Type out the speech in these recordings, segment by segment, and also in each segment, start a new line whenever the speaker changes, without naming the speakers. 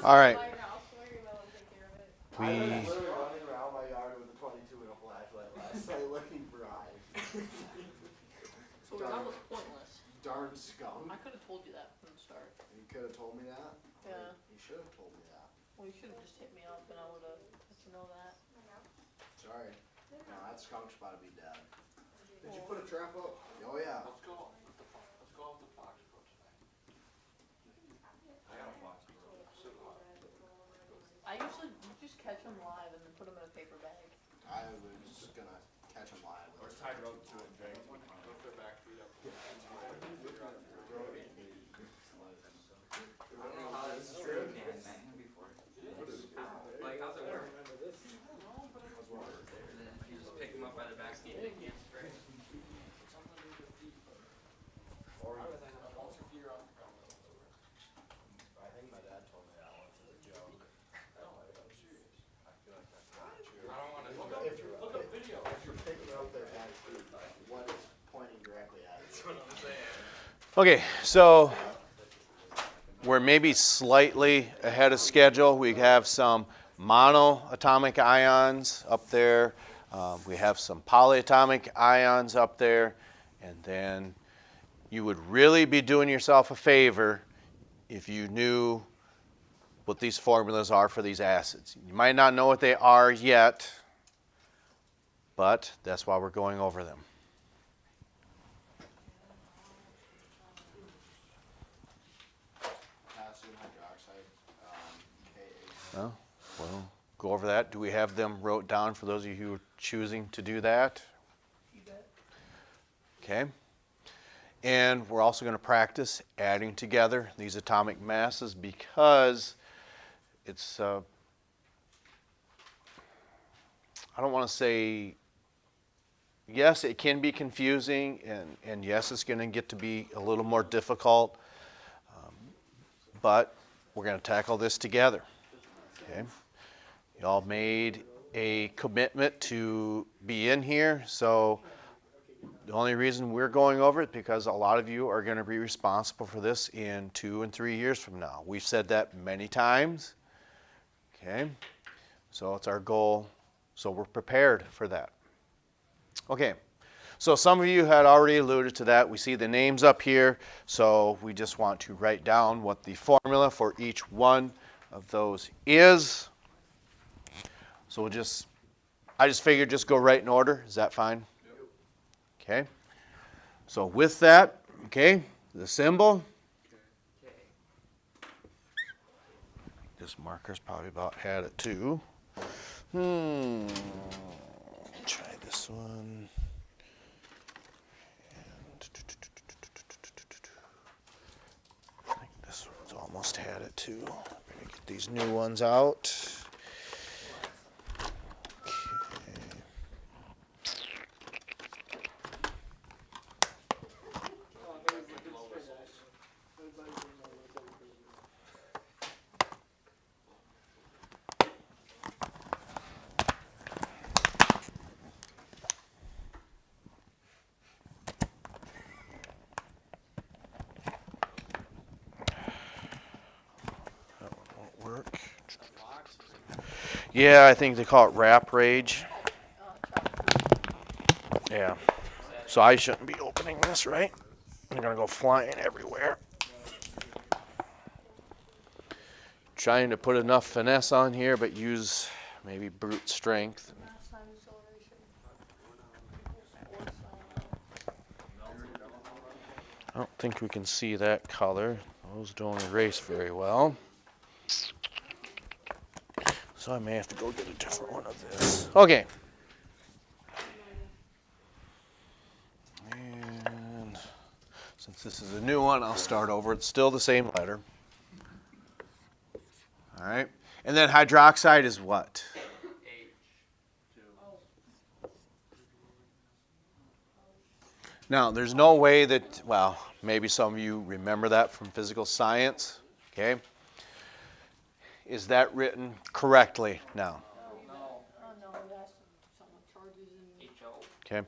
All right.
I was literally running around my yard with a 22 and a flashlight last night looking for eyes.
So that was pointless.
Darn skunk.
I could have told you that from the start.
You could have told me that?
Yeah.
You should have told me that.
Well, you should have just hit me up and I would have let you know that.
Sorry. No, that skunk's about to be dead. Did you put a trap up? Oh yeah.
Let's go. Let's go with the fox pro tonight. I got a fox pro.
I usually just catch them live and then put them in a paper bag.
I was just gonna catch him live.
Or tie rope to it and drag it with their back feet up. I
don't know how this is true, man. Before. Like, how's it work? You just pick them up by the back feet and they can't stray.
I think my dad told me that once as a joke. No, I'm serious. I feel like that's not true.
don't want to look up video.
If you're picking up their back feet, what is pointing directly at it? That's what I'm saying.
Okay, so we're maybe slightly ahead of schedule. We have some monoatomic ions up there. We have some polyatomic ions up there. And then you would really be doing yourself a favor if you knew what these formulas are for these acids. You might not know what they are yet, but that's why we're going over them.
Potassium hydroxide, Ka.
Well, we'll go over that. Do we have them wrote down for those of you who are choosing to do that?
You bet.
Okay. And we're also going to practice adding together these atomic masses because it's, I don't want to say, yes, it can be confusing, and yes, it's going to get to be a little more difficult, but we're going to tackle this together. Okay. You all made a commitment to be in here, so the only reason we're going over it because a lot of you are going to be responsible for this in 2 and 3 years from now. We've said that many times. Okay, so it's our goal, so we're prepared for that. Okay, so some of you had already alluded to that. We see the names up here, so we just want to write down what the formula for each one of those is. So I just figured just go right in order. Is that fine? Okay, so with that, okay, the symbol. This marker's probably about had it too. Try this one. I think this one's almost had it too. Get these new ones out. Work. Yeah, I think they call it wrap rage. Yeah. So I shouldn't be opening this, right? I'm gonna go flying everywhere. Trying to put enough finesse on here, but use maybe brute strength. I don't think we can see that color. Those don't erase very well. So I may have to go get a different one of this. Okay. And since this is a new one, I'll start over. It's still the same letter. All right. And then hydroxide is what? Now, there's no way that, well, maybe some of you remember that from physical science. Okay. Is that written correctly now?
No, that's someone charges in
Okay.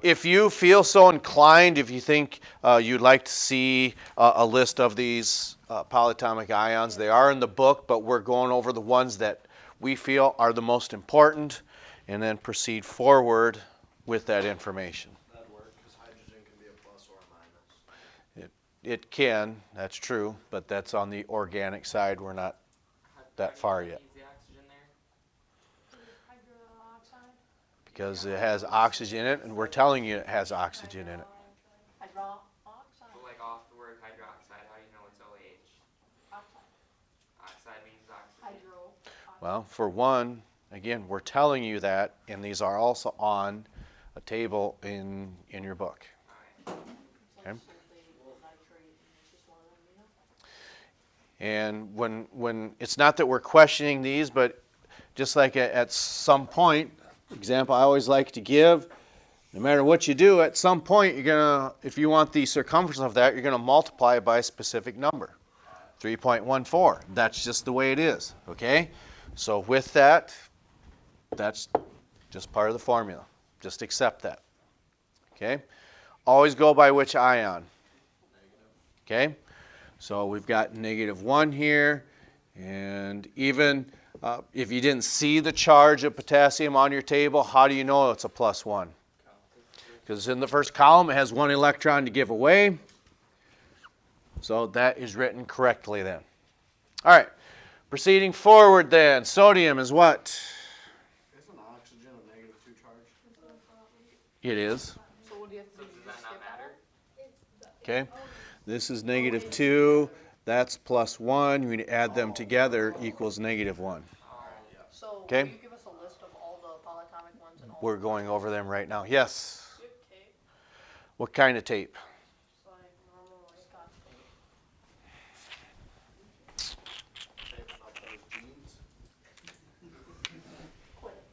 If you feel so inclined, if you think you'd like to see a list of these polyatomic ions, they are in the book, but we're going over the ones that we feel are the most important and then proceed forward with that information.
That'd work, because hydrogen can be a plus or a minus.
It can, that's true, but that's on the organic side. We're not that far yet.
Is the oxygen there?
Hydroxide?
Because it has oxygen in it, and we're telling you it has oxygen in it.
Hydroxide.
But like off the word hydroxide, how do you know it's OH?
Oxide.
Oxide means oxygen.
Hydro.
Well, for one, again, we're telling you that, and these are also on a table in your book.
Alright.
It's like
Okay.
sulfate, nitrate, and it's just one of them,
And when it's not that we're questioning these, but just like at some point, example I always like to give, no matter what you do, at some point you're gonna, if you want the circumference of that, you're gonna multiply it by a specific number, 3.14. That's just the way it is. Okay. So with that, that's just part of the formula. Just accept that. Okay. Always go by which ion. Okay. So we've got -1 here, and even if you didn't see the charge of potassium on your table, how do you know it's a +1? Because in the first column it has 1 electron to give away. So that is written correctly then. All right, proceeding forward then. Sodium is what?
Isn't oxygen a -2 charge?
It is.
So what do you have to do?
So
You
does
just
that not
skip
matter?
that?
Okay. This is -2. That's +1. You add them together equals -1.
So
Okay.
will you give us a list of all the polyatomic ones and all
We're going over them right now. Yes.
the tape?
What kind of tape?
It's like normal like Scotch tape.
Taping up those jeans.
Quit it.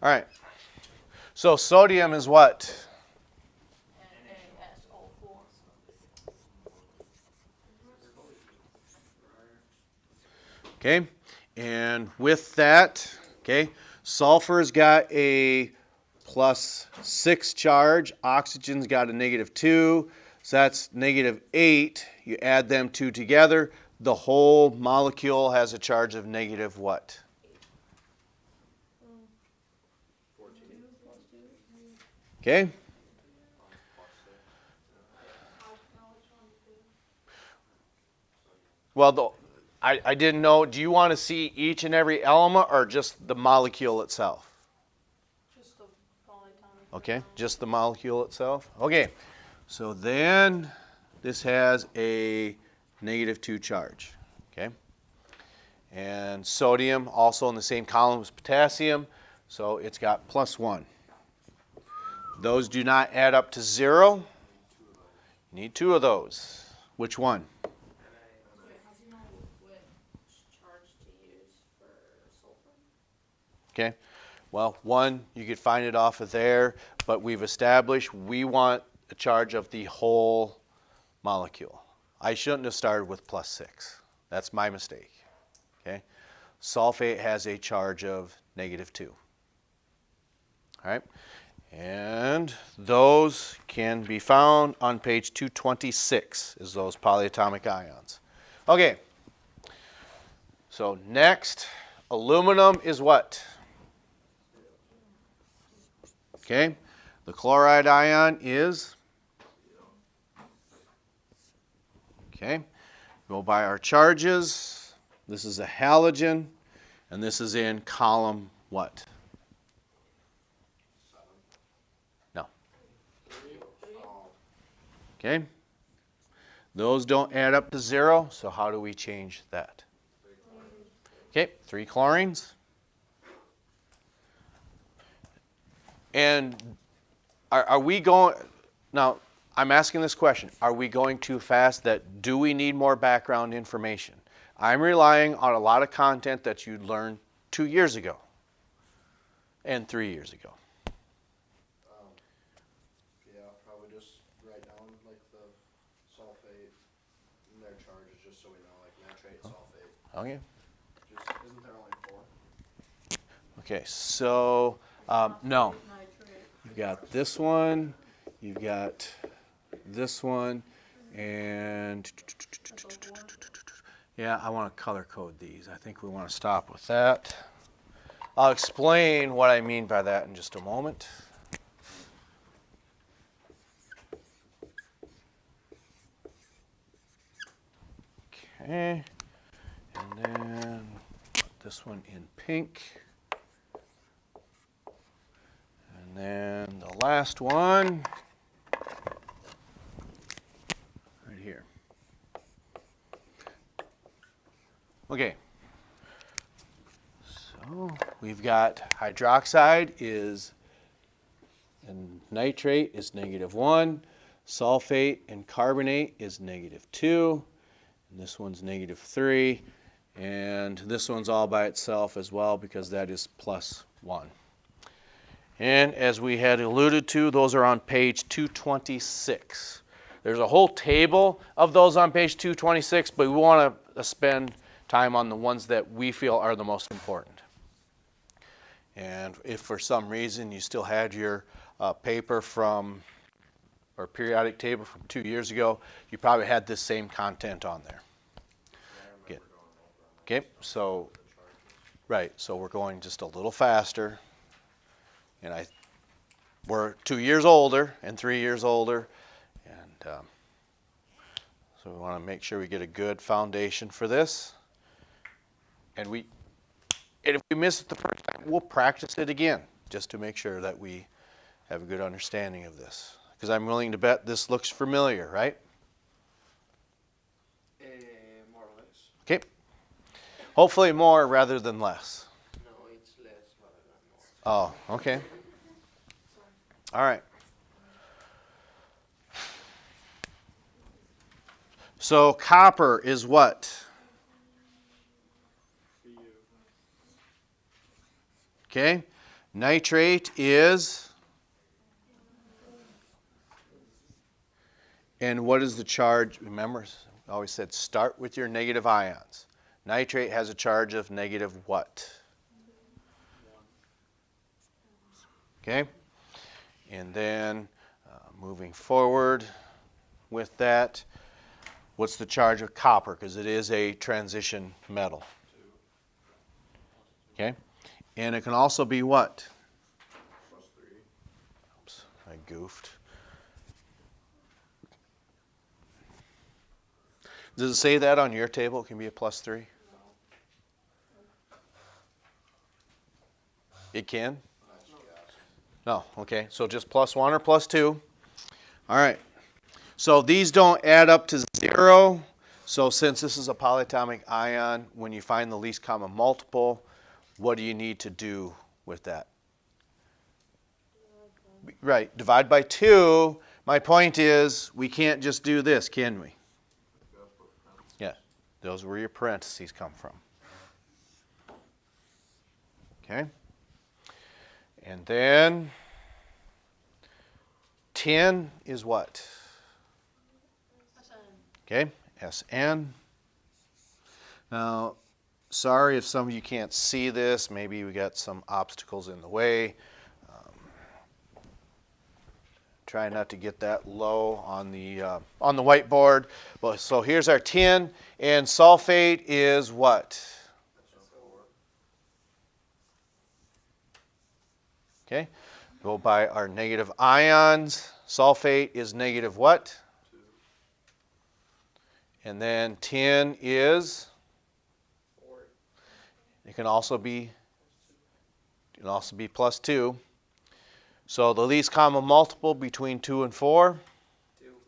All right. So sodium is what?
NaSO4.
Okay. And with that, okay, sulfur's got a +6 charge. Oxygen's got a -2. So that's -8. You add them two together. The whole molecule has a charge of negative what?
14.
Okay. Well, I didn't know. Do you want to see each and every element or just the molecule itself?
Just the polyatomic.
Okay, just the molecule itself. Okay, so then this has a -2 charge. Okay, and sodium also in the same column as potassium, so it's got +1. Those do not add up to 0. You need 2 of those. Which one?
Wait, how do you know which charge to use for sulfur?
Okay, well, one, you could find it off of there, but we've established we want a charge of the whole molecule. I shouldn't have started with +6. That's my mistake. Okay, sulfate has a charge of -2. All right, and those can be found on page 226, is those polyatomic ions. Okay, so next, aluminum is what? Okay, the chloride ion is, okay, go by our charges. This is a halogen, and this is in column what? No. Okay, those don't add up to 0, so how do we change that? Okay, 3 chlorines. And are we going, now I'm asking this question, are we going too fast that do we need more background information? I'm relying on a lot of content that you learned 2 years ago and 3 years ago.
Yeah, probably just write down like the sulfate and their charges, just so we know, like nitrate, sulfate.
Okay.
Just, isn't there only 4?
Okay, so No.
Nitrate.
You've got this one, you've got this one, and yeah, I want to color code these. I think we want to stop with that. I'll explain what I mean by that in just a moment. Okay, and then put this one in pink. And then the last one, right here. Okay, so we've got hydroxide is, and nitrate is -1, sulfate and carbonate is -2, and this one's -3, and this one's all by itself as well because that is +1. And as we had alluded to, those are on page 226. There's a whole table of those on page 226, but we want to spend time on the ones that we feel are the most important. And if for some reason you still had your paper from, or periodic table from 2 years ago, you probably had this same content on there. Okay, so, right, so we're going just a little faster. And we're 2 years older and 3 years older, and so we want to make sure we get a good foundation for this. And if we miss it the first time, we'll practice it again just to make sure that we have a good understanding of this. Because I'm willing to bet this looks familiar, right?
More or less.
Okay. Hopefully more rather than less.
No, it's less rather than more.
Oh, okay. All right. So copper is what? Okay. Nitrate is, and what is the charge? Remember, I always said start with your negative ions. Nitrate has a charge of negative what? Okay. And then moving forward with that, what's the charge of copper? Because it is a transition metal. Okay. And it can also be what?
+3.
Oops, I goofed. Does it say that on your table? It can be a +3? It can? No, okay. So just +1 or +2. All right. So these don't add up to 0. So since this is a polyatomic ion, when you find the least common multiple, what do you need to do with that? Right, divide by 2. My point is, we can't just do this, can we? Yeah, those are where your parentheses come from. Okay. And then 10 is what? Okay, SN. Now, sorry if some of you can't see this. Maybe we got some obstacles in the way. Try not to get that low on the whiteboard. Well, so here's our tin, and sulfate is what? Okay, go by our negative ions. Sulfate is negative what?
2.
And then tin is?
4.
It can also be +2. So the least common multiple between 2 and 4?
2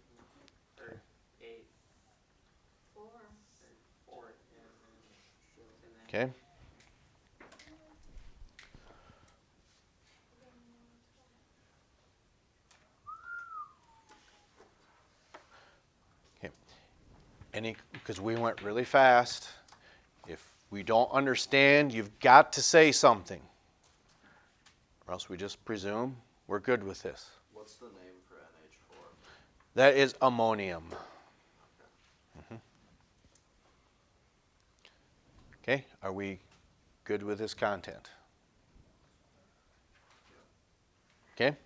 or 8.
4.
4.
Okay. Because we went really fast. If we don't understand, you've got to say something. Or else we just presume we're good with this.
What's the name for NH4?
That is ammonium. Okay, are we good with this content? Okay?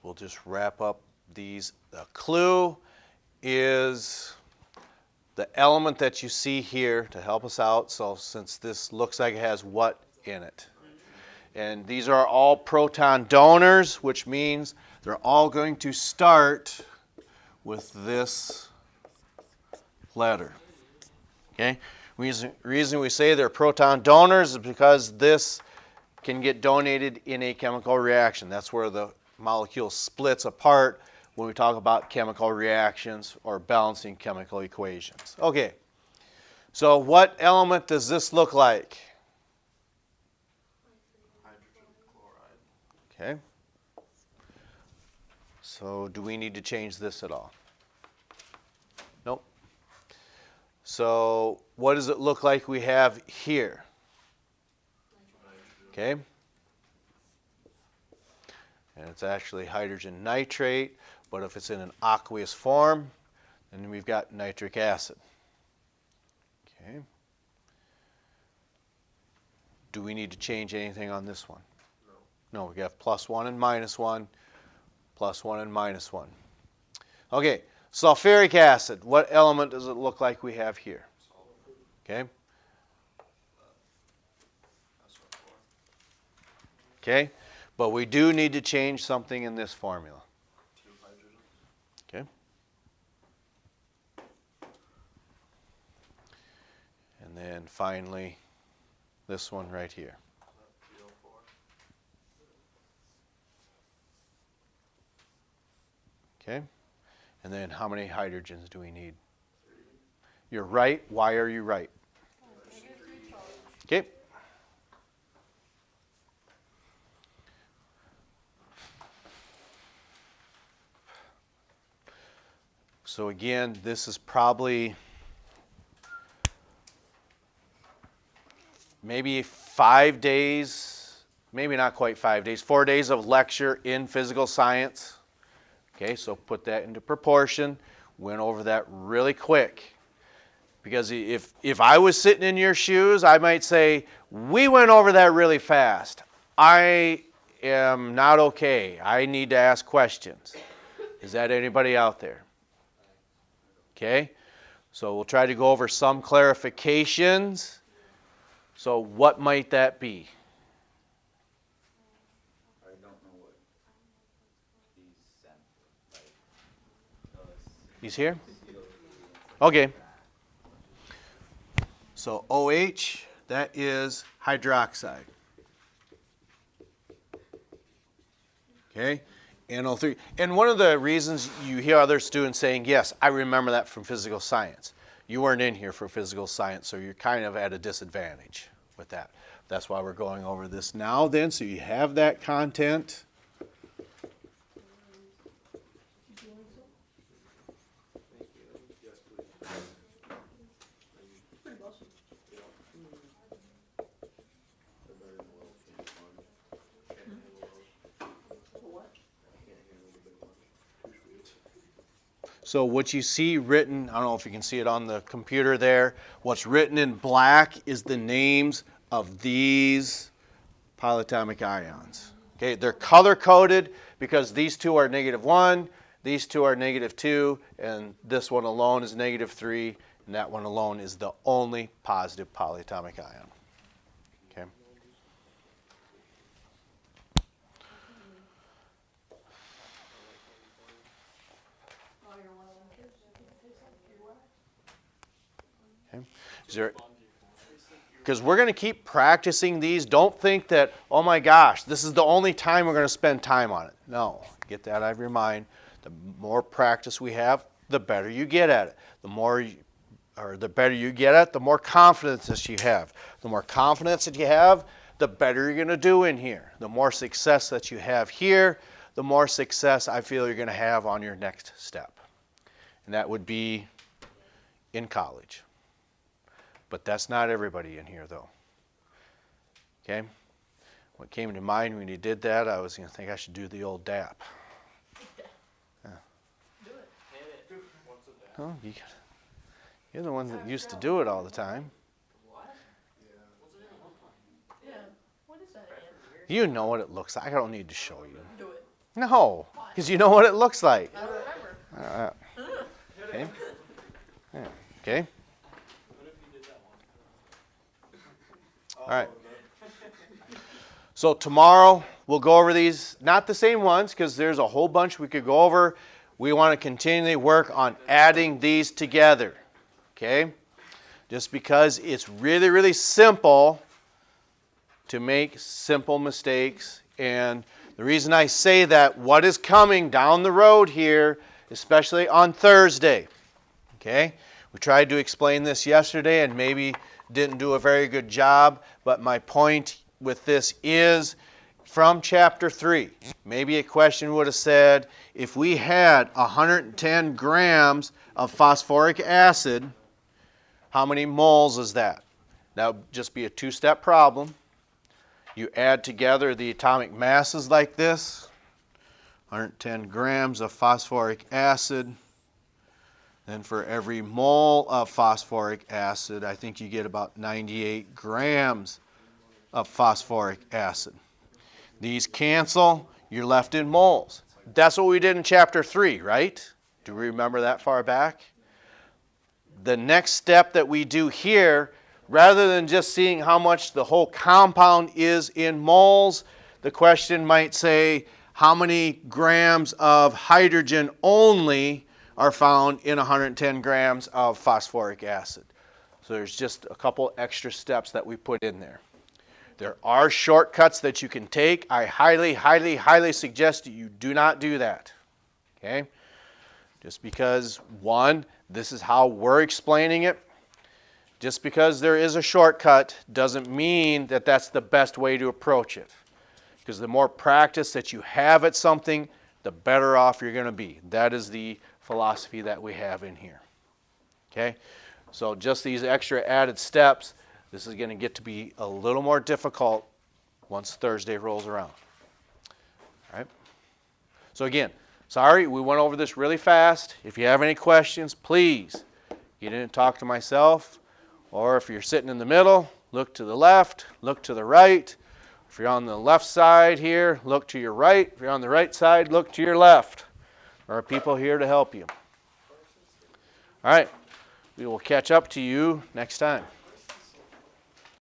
We'll just wrap up these. The clue is the element that you see here to help us out. So since this looks like it has what in it. And these are all proton donors, which means they're all going to start with this letter. Okay? Reason we say they're proton donors is because this can get donated in a chemical reaction. That's where the molecule splits apart when we talk about chemical reactions or balancing chemical equations. Okay, so what element does this look like?
Hydrogen chloride.
Okay. So do we need to change this at all? Nope. So what does it look like we have here? Okay. And it's actually hydrogen nitrate, but if it's in an aqueous form, then we've got nitric acid. Okay. Do we need to change anything on this one? No. No, we have +1 and -1, +1 and -1. Okay, sulfuric acid. What element does it look like we have here? Okay. Okay, but we do need to change something in this formula.
2 hydrogen.
Okay. And then finally, this one right here.
PO4.
Okay. And then how many hydrogens do we need? 3. You're right. Why are you right? Okay. So again, this is probably maybe 5 days, maybe not quite 5 days, 4 days of lecture in physical science. Okay, so put that into proportion. Went over that really quick. Because if I was sitting in your shoes, I might say, we went over that really fast. I am not okay. I need to ask questions. Is that anybody out there? Okay, so we'll try to go over some clarifications. So what might that be?
I don't know what these sent, like,
He's here? Okay. So OH, that is hydroxide. Okay, NO3. And one of the reasons you hear other students saying, yes, I remember that from physical science. You weren't in here for physical science, so you're kind of at a disadvantage with that. That's why we're going over this now then, so you have that content. So what you see written, I don't know if you can see it on the computer there, what's written in black is the names of these polyatomic ions. Okay, they're color-coded because these two are -1, these two are -2, and this one alone is -3, and that one alone is the only positive polyatomic ion. Okay. Because we're going to keep practicing these. Don't think that, oh my gosh, this is the only time we're going to spend time on it. No, get that out of your mind. The more practice we have, the better you get at it. The better you get at it, the more confidence that you have. The more confidence that you have, the better you're going to do in here. The more success that you have here, the more success I feel you're going to have on your next step. And that would be in college. But that's not everybody in here, though. Okay? What came to mind when you did that, I was going to think I should do the old DAP. Yeah.
Do it.
What's a DAP?
Oh, you're the ones that used to do it all the time.
What?
You know what it looks like. I don't need to show you.
Do it.
No, because you know what it looks like.
I don't remember.
Okay. Yeah, okay. All right. So tomorrow we'll go over these, not the same ones because there's a whole bunch we could go over. We want to continually work on adding these together. Okay? Just because it's really, really simple to make simple mistakes. And the reason I say that, what is coming down the road here, especially on Thursday. Okay? We tried to explain this yesterday and maybe didn't do a very good job, but my point with this is from chapter 3. Maybe a question would have said, if we had 110 grams of phosphoric acid, how many moles is that? That would just be a two-step problem. You add together the atomic masses like this, 110 grams of phosphoric acid. Then for every mole of phosphoric acid, I think you get about 98 grams of phosphoric acid. These cancel, you're left in moles. That's what we did in chapter 3, right? Do we remember that far back? The next step that we do here, rather than just seeing how much the whole compound is in moles, the question might say, how many grams of hydrogen only are found in 110 grams of phosphoric acid? So there's just a couple extra steps that we put in there. There are shortcuts that you can take. I highly, highly, highly suggest that you do not do that. Okay? Just because, one, this is how we're explaining it. Just because there is a shortcut doesn't mean that that's the best way to approach it. Because the more practice that you have at something, the better off you're going to be. That is the philosophy that we have in here. Okay? So just these extra added steps, this is going to get to be a little more difficult once Thursday rolls around. All right? So again, sorry, we went over this really fast. If you have any questions, please get in and talk to myself. Or if you're sitting in the middle, look to the left, look to the right. If you're on the left side here, look to your right. If you're on the right side, look to your left. There are people here to help you. All right. We will catch up to you next time.